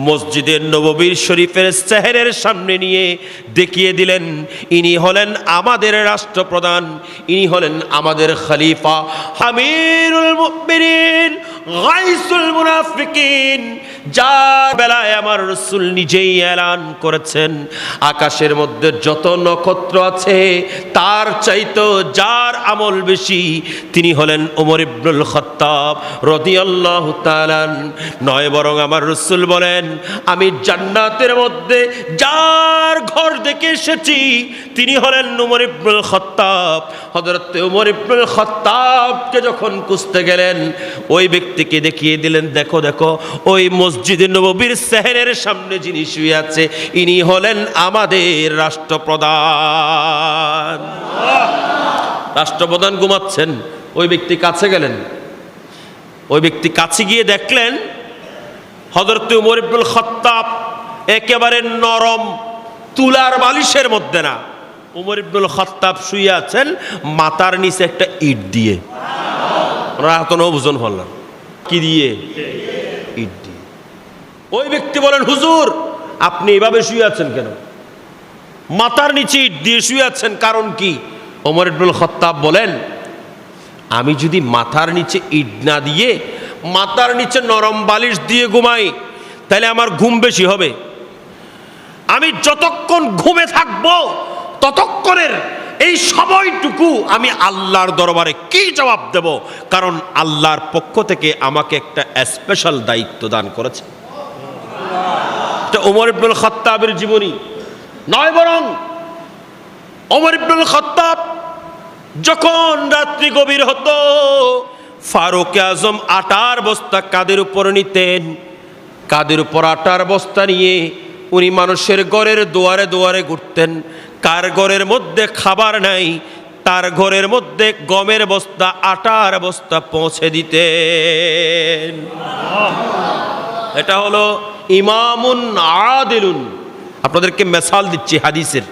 মসজিদে নববীর শরীফের চেহারের সামনে নিয়ে দেখিয়ে দিলেন, ইনি হলেন আমাদের রাষ্ট্রপ্রধান, ইনি হলেন আমাদের খলিফা, আমিরুল মুমিনিন, গাইসুল মুনাফিকিন, যার বেলায় আমার রাসূল নিজেই এলান করেছেন আকাশের মধ্যে যত নক্ষত্র আছে তার চাইতো যার আমল বেশি তিনি হলেন ওমর ইবনুল খাত্তাব রাদিয়াল্লাহু তাআলা। নয় বরং আমার রাসূল বলেন, আমি জান্নাতের মধ্যে যার ঘর দেখে এসেছি তিনি হলেন ওমর ইবনুল খাত্তাব। হযরত ওমর ইবনুল খাত্তাবকে যখন খুঁজতে গেলেন ওই ব্যক্তিকে দেখিয়ে দিলেন, দেখো দেখো ওই মসজিদে নববীর চেহারের সামনে যিনি শুয়ে আছে ইনি হলেন আমাদের রাষ্ট্রপ্রধান। রাষ্ট্রপ্রধান ঘুমাচ্ছেন, ওই ব্যক্তি কাছে গেলেন, ওই ব্যক্তি কাছে গিয়ে দেখলেন হযরত ওমর ইবনুল খাত্তাব একেবারে নরম তুলার বালিশের মধ্যে না, ওমর ইবনুল খাত্তাব শুয়ে আছেন মাথার নিচে একটা ইট দিয়ে। রাতনো বুঝন হলেন কি দিয়ে? ইট দিয়ে। ওই ব্যক্তি বলেন, হুজুর আপনি এভাবে শুয়ে আছেন কেন? মাথার নিচে ইট দিয়ে শুয়ে আছেন, কারণ কি? ওমর ইবনুল খাত্তাব বলেন, আমি যদি মাথার নিচে ইট না দিয়ে মাথার নিচে নরম বালিশ দিয়ে ঘুমাই তাহলে আমার ঘুম বেশি হবে। আমি যতক্ষণ ঘুমে থাকবো ততক্ষণের এই সময়টুকু আমি আল্লাহর দরবারে কি জবাব দেব? কারণ আল্লাহর পক্ষ থেকে আমাকে একটা স্পেশাল দায়িত্ব দান করেছে। এটা ওমর ইবনুল খাত্তাবের জীবনী নয়, বরং ওমর ইবনুল খাত্তাব যখন রাত্রি গভীর হতো ফারুক আজম আটার বস্তা কাঁধের উপর নিতেন, কাঁধের উপর আটার বস্তা নিয়ে উনি মানুষের ঘরের দুয়ারে দুয়ারে ঘুরতেন। কার ঘরের মধ্যে খাবার নাই তার ঘরের মধ্যে গমের বস্তা আটার বস্তা পৌঁছে দিতেন। এটা হলো ইমামুন আদিলুন। আপনাদেরকে মেসাল দিচ্ছি হাদিসের।